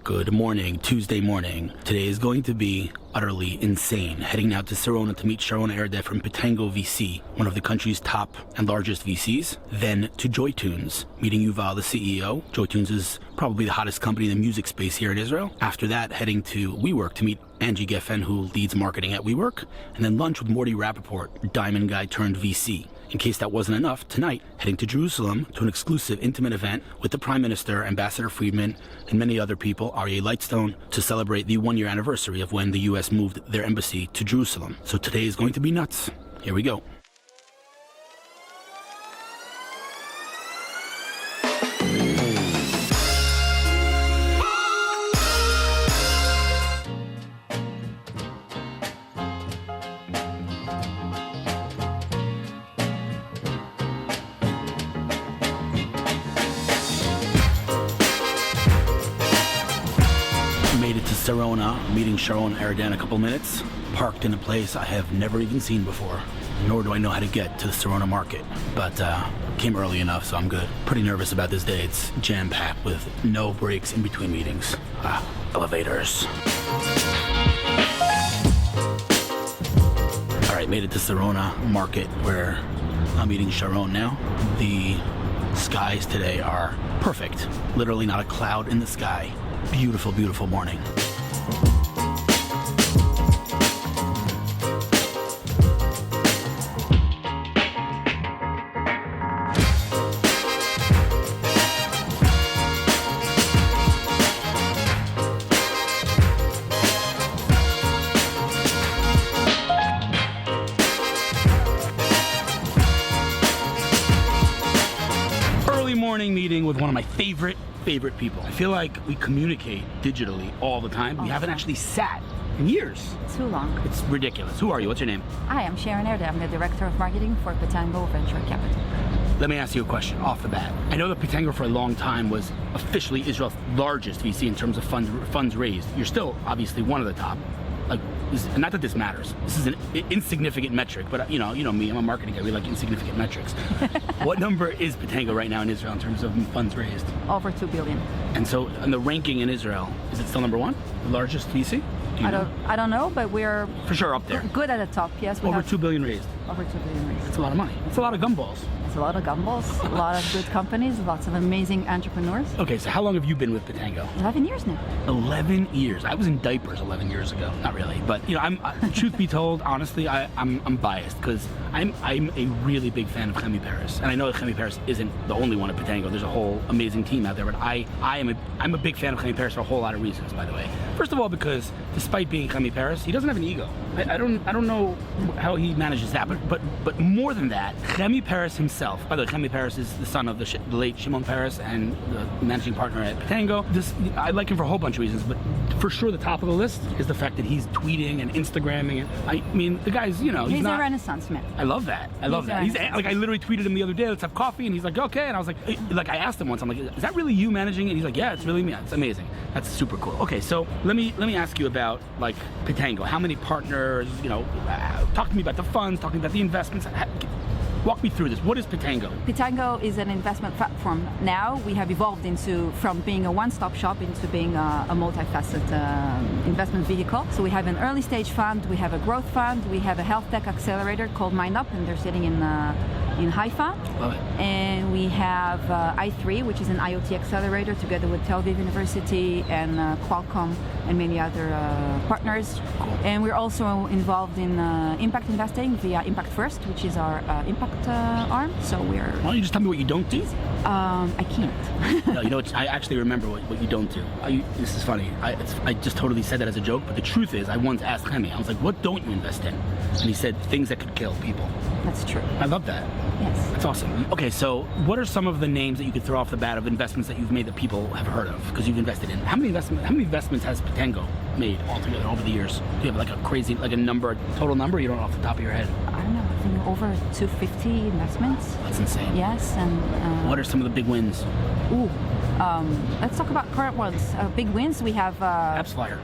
Good morning, Tuesday morning. Today is going to be utterly insane. Heading out to Sarona to meet Sharon Erde from Pitango VC, one of the country's top and largest VCs. Then to Joytunes, meeting Yuval, the CEO. Joytunes is probably the hottest company in the music space here in Israel. After that, heading to WeWork to meet Angie Geffen, who leads marketing at WeWork. And then lunch with Mordy Rapaport, diamond guy turned VC. In case that wasn't enough, tonight, heading to Jerusalem to an exclusive, intimate event with the Prime Minister, Ambassador Friedman, and many other people, Ariel Maislos, to celebrate the one-year anniversary of when the U.S. moved their embassy to Jerusalem. So today is going to be nuts. Here we go. Made it to Sarona, meeting Sharon Erde in a couple minutes. Parked in a place I have never even seen before, nor do I know how to get to the Sarona market. But came early enough, so I'm good. Pretty nervous about this day. It's jam-packed with no breaks in between meetings. Elevators. All right, made it to Sarona market where I'm meeting Sharon now. The skies today are perfect. Literally not a cloud in the sky. Beautiful, beautiful morning. Early morning meeting with one of my favorite people. I feel like we communicate digitally all the time. We haven't actually sat in years. Too long. It's ridiculous. Who are you? What's your name? Hi, I'm Sharon Erde. I'm the Director of Marketing for Pitango Venture Capital. Let me ask you a question off the bat. I know that Pitango for a long time was officially Israel's largest VC in terms of funds raised. You're still obviously one of the top. Like, not that this matters. This is an insignificant metric, but you know me, I'm a marketing guy. We like insignificant metrics. What number is Pitango right now in Israel in terms of funds raised? Over 2 billion. And so, in the ranking in Israel, is it still number one? The largest VC? I don't know, but we're for sure up there. Good at the top, yes. Over 2 billion raised. Over 2 billion raised. That's a lot of money. It's a lot of gumballs. It's a lot of gumballs, a lot of good companies, lots of amazing entrepreneurs. Okay, so how long have you been with Pitango? 11 years now. 11 years. I was in diapers 11 years ago. Not really, but I'm truth be told, honestly, I'm biased because I'm a really big fan of Chemi.Peres, and I know that Chemi.Peres isn't the only one at Pitango. There's a whole amazing team out there, but I'm a big fan of Chemi.Peres for a whole lot of reasons. By the way, first of all, because despite being Chemi.Peres, he doesn't have an ego. I don't know how he manages that, but more than that, Chemi.Peres himself. By the way, Chemi.Peres is the son of the late Shimon.Peres and the managing partner at Pitango. I like him for a whole bunch of reasons, but for sure the top of the list is the fact that he's tweeting and Instagramming. And I mean, the guy's, he's a Renaissance man. I love that. I love that. He's like, I literally tweeted him the other day, let's have coffee, and he's like, okay. And I was like I asked him once, I'm like, is that really you managing it? And he's like, yeah, it's really me. It's amazing. That's super cool. Okay, so let me ask you about like Pitango. How many partners? Talk to me about the funds. Talk to me about the investments. Walk me through this. What is Pitango? Pitango is an investment platform. Now we have evolved from being a one-stop shop into being a multifaceted investment vehicle. So we have an early stage fund, we have a growth fund, we have a health tech accelerator called MindUp, and they're sitting in Haifa. Love it. And we have i3, which is an IoT accelerator together with Tel Aviv University and Qualcomm and many other partners. Cool. And we're also involved in impact investing via Impact First, which is our impact arm. So we're... Why don't you just tell me what you don't do? I can't. No, I actually remember what you don't do. This is funny. I just totally said that as a joke, but the truth is, I once asked Chemi, I was like, what don't you invest in? And he said, things that could kill people. That's true. I love that. Yes. That's awesome. Okay, so what are some of the names that you could throw off the bat of investments that you've made that people have heard of because you've invested in? How many investments has Pitango made altogether over the years? Do you have like a crazy, like a total number? You don't know off the top of your head? I don't know. I think over 250 investments. That's insane. Yes, and what are some of the big wins? Let's talk about current ones. Big wins. We have AppsFlyer.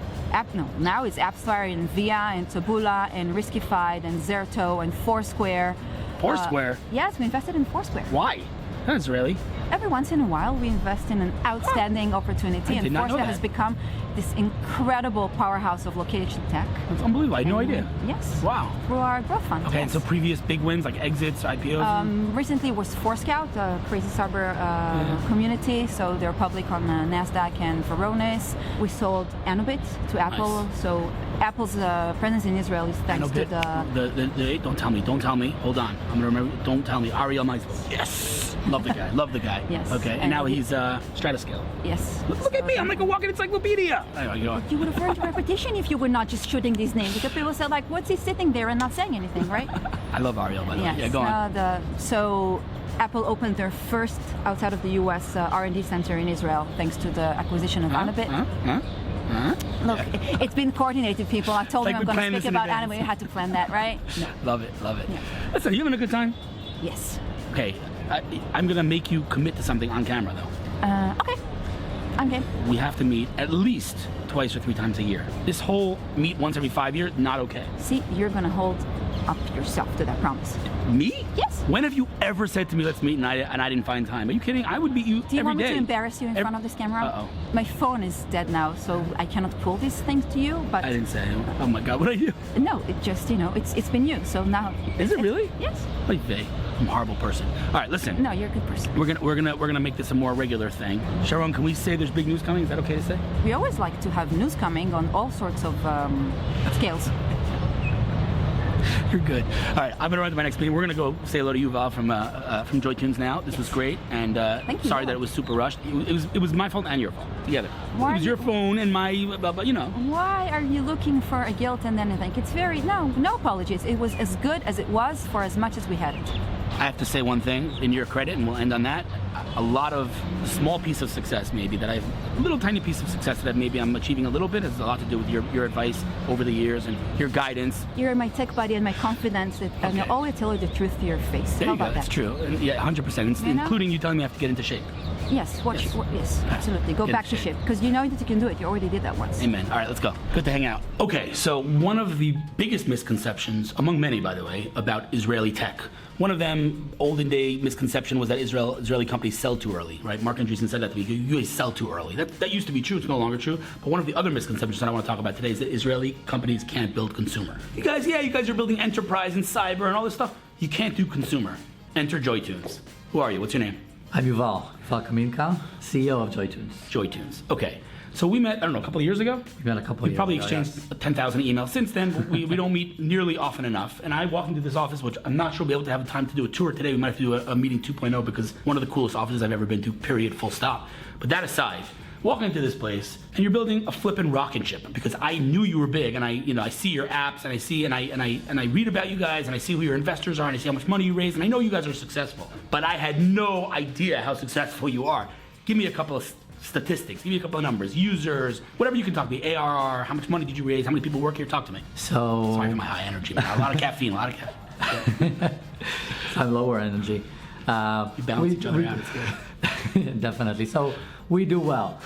Now it's AppsFlyer and Via and Taboola and Riskified and Zerto and Foursquare. Foursquare? Yes, we invested in Foursquare. Why? Not Israeli. Every once in a while, we invest in an outstanding opportunity, I and did not know Forza has that. become this incredible powerhouse of location tech. That's unbelievable. I had no idea. Yes. Wow. Through our growth fund. Okay, and yes. so previous big wins like exits, IPOs? Recently was Forescout, a crazy cyber community. So they're public on NASDAQ and Varonis. We sold Anobit to Apple. Nice. So Apple's presence in Israel is thanks to the... Don't tell me. Hold on. I'm going to remember. Don't tell me. Ariel Maislos. Yes. Love the guy. Yes. Okay, and now he's Stratoscale. Yes. Look at me. I'm like a walking encyclopedia. Anyway, go on. You would have heard repetition if you were not just shooting these names. Because people say, like, what's he sitting there and not saying anything, right? I love Ariel, by the way. Yes. Yeah, go on. So Apple opened their first outside of the US R&D center in Israel thanks to the acquisition of Anobit. Look, it's been coordinated, people. I told you I'm going to speak about anime. You had to plan that, right? No. Love it. Yeah. Listen, you having a good time? Yes. Okay, I'm going to make you commit to something on camera, though. Okay. I'm game. We have to meet at least twice or 3 times a year. This whole meet once every 5 years, not okay. See, you're going to hold up yourself to that promise. Me? Yes. When have you ever said to me, let's meet, and I didn't find time? Are you kidding? I would beat you every day. Do you want me to embarrass you in front of this camera? Uh-oh. My phone is dead now, so I cannot pull these things to you, but... I didn't say. Oh my God, what'd I do? No, it just, it's been you, so now... Is it really? Yes. Like they. I'm a horrible person. All right, listen. No, you're a good person. We're gonna make this a more regular thing. Sharon, can we say there's big news coming? Is that okay to say? We always like to have news coming on all sorts of scales. You're good. All right, I'm gonna run to my next meeting. We're gonna go say hello to Yuval from Joytunes now. This was great, and Thank you. sorry that it was super rushed. It was my fault and your fault together. Why it was your phone and my, Why are you looking for a guilt and anything? It's no apologies. It was as good as it was for as much as we had it. I have to say one thing in your credit, and we'll end on that. A lot of small piece of success, maybe that I've a little tiny piece of success that maybe I'm achieving a little bit has a lot to do with your advice over the years and your guidance. You're my tech buddy and my confidence, and I always tell you the truth to your face. There How you go. about That's that? true. And yeah, 100%. Including you telling me I have to get into shape. Yes. Yes, absolutely. Go Get back in to shape. shape because you know that you can do it. You already did that once. Amen. All right, let's go. Good to hang out. Okay, so one of the biggest misconceptions, among many, by the way, about Israeli tech. One of them, olden day misconception, was that Israeli companies sell too early, right? Mark Andreessen said that to me. You guys sell too early. That used to be true. It's no longer true. But one of the other misconceptions that I want to talk about today is that Israeli companies can't build consumer. You guys are building enterprise and cyber and all this stuff. You can't do consumer. Enter Joytunes. Who are you? What's your name? I'm Yuval Kaminka, CEO of Joytunes. Joytunes. Okay. So we met, I don't know, a couple of years ago? We met a couple of years probably ago, exchanged yes. 10,000 emails. Since then, we don't meet nearly often enough. And I walked into this office, which I'm not sure we'll be able to have time to do a tour today. We might have to do a meeting 2.0 because one of the coolest offices I've ever been to, period, full stop. But that aside, walking into this place and you're building a flippin' rocket ship because I knew you were big and I see your apps and I read about you guys and I see who your investors are and I see how much money you raise and I know you guys are successful. But I had no idea how successful you are. Give me a couple of statistics, give me a couple of numbers, users, whatever you can talk to me, ARR, how much money did you raise, how many people work here, talk to me. So Sorry for my high energy, man. A lot of caffeine, I'm lower energy. You balance each other out, it's good. Definitely. So we do well.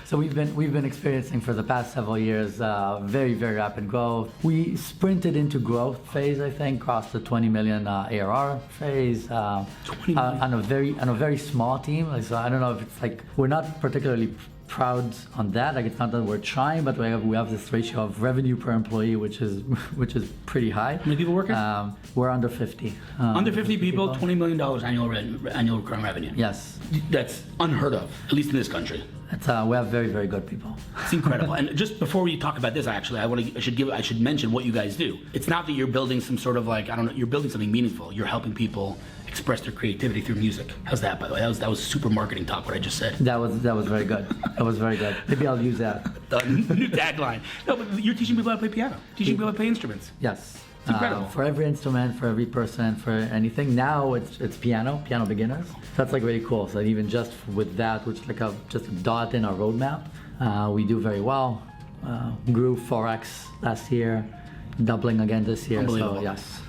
So we've been experiencing for the past several years very, very rapid growth. We sprinted into growth phase, I think, crossed the 20 million ARR phase on a very small team. So I don't know if it's like we're not particularly proud on that. Like it's not that we're trying, but we have this ratio of revenue per employee, which is pretty high. How many people working? We're under 50. Under 50 people, $20 million annual recurring revenue. Yes. That's unheard of, at least in this country. We have very, very good people. It's incredible. And just before we talk about this, I should mention what you guys do. It's not that you're building some sort of you're building something meaningful. You're helping people express their creativity through music. How's that, by the way? That was super marketing talk, what I just said. That was very good. That was very good. Maybe I'll use that. New tagline. No, but you're teaching people how to play piano. Teaching people how to play instruments. Yes. It's incredible. For every instrument, for every person, for anything. Now it's piano beginners. That's like really cool. So even just with that, which is like just a dot in our roadmap, we do very well. Grew 4x last year, doubling again this year. Unbelievable. So yes.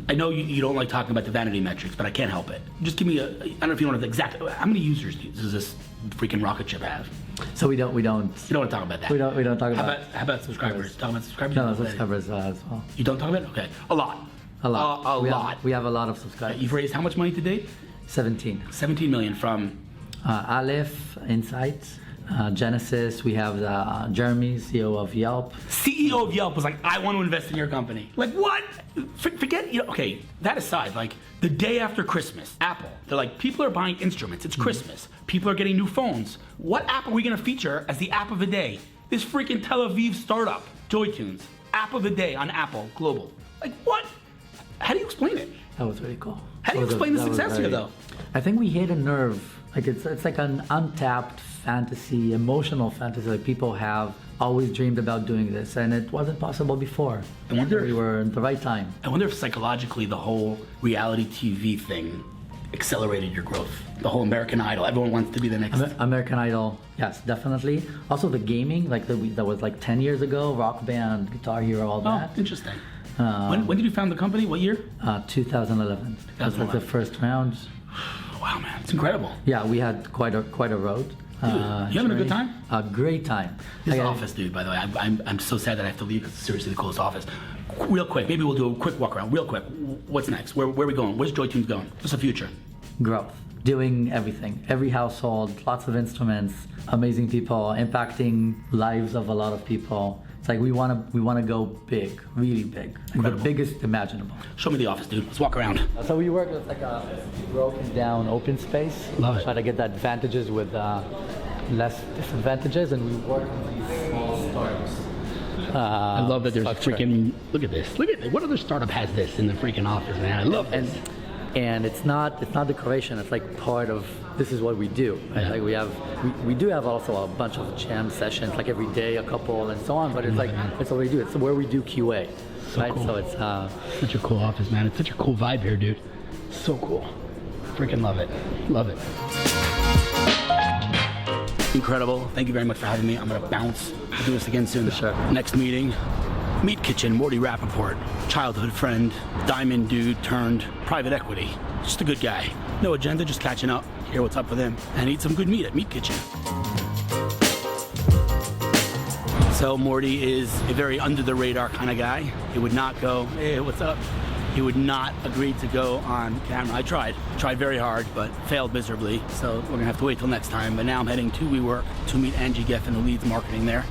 I know you don't like talking about the vanity metrics, but I can't help it. Just give me I don't know if you want to exact, how many users does this freaking rocket ship have? So we don't. You don't want to talk about that. We don't talk about. How about subscribers? Talk about subscribers. No, subscribers as well. You don't talk about it? Okay, a lot. A lot. A lot. We have a lot of subscribers. You've raised how much money to date? 17. 17 million from... Aleph, Insights, Genesis. We have Jeremy, CEO of Yelp. CEO of Yelp was like, I want to invest in your company. Like, what? Forget, okay, that aside, like, the day after Christmas, Apple, they're like, people are buying instruments. It's Christmas. People are getting new phones. What app are we going to feature as the app of the day? This freaking Tel Aviv startup, Joytunes, app of the day on Apple Global. Like, what? How do you explain it? That was really cool. How do you explain the success here, though? I think we hit a nerve. Like it's like an untapped fantasy, emotional fantasy that people have always dreamed about doing this, and it wasn't possible before. I wonder we were at the right time. I wonder if psychologically the whole reality TV thing accelerated your growth. The whole American Idol. Everyone wants to be the next. American Idol, yes, definitely. Also the gaming, like that was like 10 years ago. Rock Band, Guitar Hero, all that. Oh, interesting. When did you found the company? What year? 2011. That's like the first round. Wow, man, it's incredible. Yeah, we had quite a road. Dude, you having a good time? A great time. This office, dude, by the way, I'm so sad that I have to leave because it's seriously the coolest office. Real quick, maybe we'll do a quick walk around. Real quick, what's next? Where are we going? Where's Joytunes going? What's the future? Growth. Doing everything. Every household, lots of instruments, amazing people, impacting lives of a lot of people. It's like we want to go big, really big, like the biggest imaginable. Show me the office, dude. Let's walk around. So we work with like a broken down open space. Love it. Try to get the advantages with less disadvantages, and we work with these small startups. I love that there's structure. freaking. Look at this. Look at this. What other startup has this in the freaking office, man? I love this. And it's not decoration. It's like part of this is what we do. Right? Yeah. Like we do have also a bunch of jam sessions, like every day, a couple, and so on. But it's like it's what we do. It's where we do QA, right? Cool. So it's such a cool office, man. It's such a cool vibe here, dude. So cool. Freaking love it. Love it. Incredible. Thank you very much for having me. I'm gonna bounce. We'll do this again soon. Sure. Next meeting. Meet Kitchen, Mordy Rapaport, childhood friend, diamond dude turned private equity. Just a good guy. No agenda, just catching up, hear what's up with him, and eat some good meat at Meat Kitchen. So Mordy is a very under the radar kind of guy. He would not go, hey, what's up? He would not agree to go on camera. I tried very hard, but failed miserably. So we're gonna have to wait till next time. But now I'm heading to WeWork to meet Angie Geffen, who leads marketing there.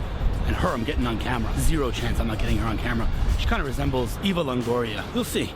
And her, I'm getting on camera. Zero chance I'm not getting her on camera. She kind of resembles Eva Longoria. You'll see.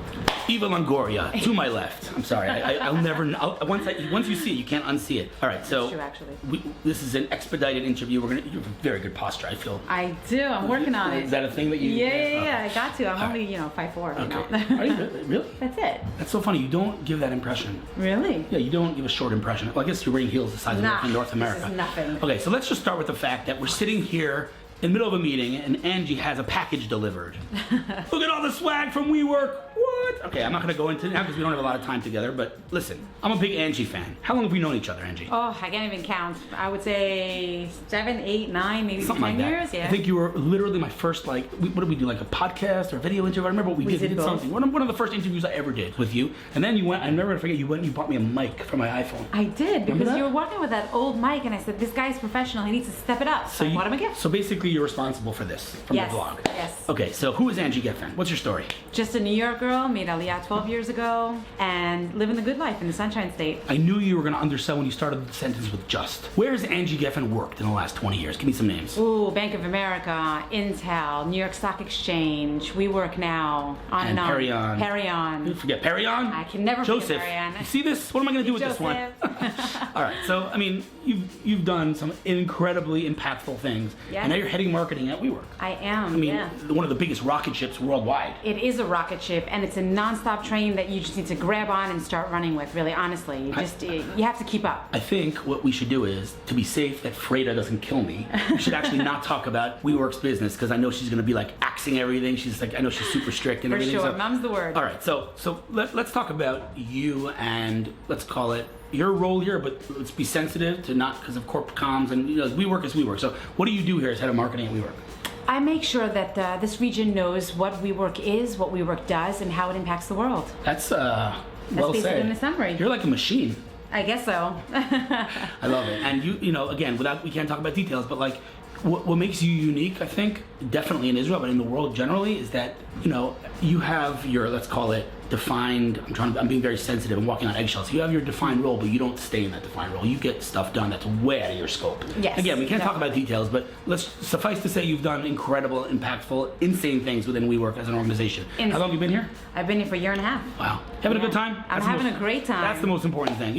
Eva Longoria, to my left. I'm sorry, I'll never, once you see it, you can't unsee it. All right, so That's true, actually. This is an expedited interview. You have a very good posture, I feel. I do. I'm working on it. Is that a thing that you? Yeah. I got to. I'm only 5'4". Okay. Are you really? That's it. That's so funny. You don't give that impression. Really? Yeah, you don't give a short impression. Well, I guess you're wearing heels the size of North America. This is nothing. Okay, so let's just start with the fact that we're sitting here in the middle of a meeting and Angie has a package delivered. Look at all the swag from WeWork. What? Okay, I'm not gonna go into it now because we don't have a lot of time together, but listen, I'm a big Angie fan. How long have we known each other, Angie? Oh, I can't even count. I would say 7, 8, 9, maybe Something 10 like that. years. Yeah. I think you were literally my first, what did we do, like a podcast or video interview? I remember what we did. We did both. something. One of the first interviews I ever did with you. And then you went, I never forget, you went and you bought me a mic for my iPhone. I did, Remember because that? you were working with that old mic, and I said, this guy's professional. He needs to step it up. So I bought him a gift. So basically you're responsible for this from Yes, the blog. yes. Okay, so who is Angie Geffen? What's your story? Just a New York girl, made Aliyah 12 years ago, and living the good life in the Sunshine State. I knew you were going to undersell when you started the sentence with just. Where has Angie Geffen worked in the last 20 years? Give me some names. Ooh, Bank of America, Intel, New York Stock Exchange, WeWork now, on and on. Perion. Perion. You forget Perion? I can never Joseph. forget Perion. You see this? What am I going to do with this one? All right, so, I mean, you've done some incredibly impactful things. Yes. And now you're heading marketing at WeWork. I am, I mean, yeah. one of the biggest rocket ships worldwide. It is a rocket ship, and it's a non-stop train that you just need to grab on and start running with, really, honestly. You have to keep up. I think what we should do is, to be safe that Freda doesn't kill me, we should actually not talk about WeWork's business, because I know she's going to be like axing everything. She's like, I know she's super strict and For everything. sure, So, mom's the word. all right, so let's talk about you and let's call it your role here, but let's be sensitive to not because of corporate comms and WeWork is WeWork. So what do you do here as head of marketing at WeWork? I make sure that this region knows what WeWork is, what WeWork does, and how it impacts the world. That's well basically said. in the summary. You're like a machine. I guess so. I love it. And you know, again, we can't talk about details, but like, what makes you unique, I think, definitely in Israel, but in the world generally, is that, you have your, let's call it, defined, I'm being very sensitive and walking on eggshells. You have your defined role, but you don't stay in that defined role. You get stuff done that's way out of your scope. Yes. Again, we can't talk about details, but let's suffice to say you've done incredible, impactful, insane things within WeWork as an organization. How long have you been here? I've been here for a year and a half. Wow. Having a good time? I'm having a great time. That's the most important thing.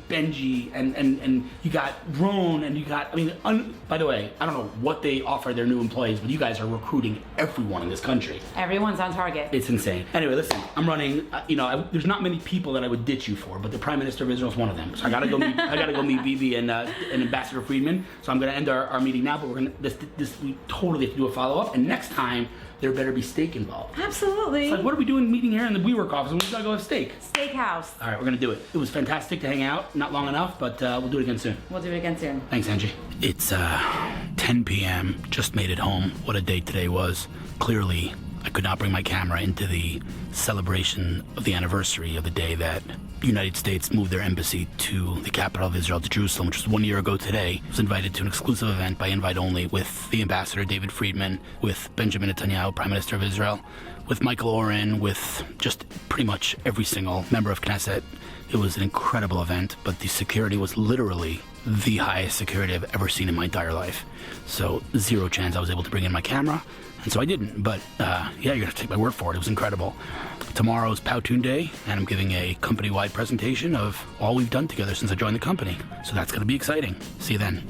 Benji and you got Ron and you got, by the way, I don't know what they offer their new employees, but you guys are recruiting everyone in this country. Everyone's on target. It's insane. Anyway, listen, I'm running, there's not many people that I would ditch you for, but the Prime Minister of Israel is one of them. So I gotta go meet Bibi and Ambassador Friedman. So I'm gonna end our meeting now, but we totally have to do a follow-up, and next time, there better be steak involved. Absolutely. It's like, what are we doing meeting here in the WeWork office when we gotta go have steak? Steakhouse. All right, we're gonna do it. It was fantastic to hang out. Not long enough, but we'll do it again soon. We'll do it again soon. Thanks, Angie. It's 10 p.m. Just made it home. What a day today was. Clearly, I could not bring my camera into the celebration of the anniversary of the day that the United States moved their embassy to the capital of Israel, to Jerusalem, which was 1 year ago today. I was invited to an exclusive event by invite only with the ambassador, David Friedman, with Benjamin Netanyahu, Prime Minister of Israel, with Michael Oren, with just pretty much every single member of Knesset. It was an incredible event, but the security was literally the highest security I've ever seen in my entire life. So zero chance I was able to bring in my camera, and so I didn't. But you're gonna have to take my word for it. It was incredible. Tomorrow's Powtoon Day, and I'm giving a company-wide presentation of all we've done together since I joined the company. So that's gonna be exciting. See you then.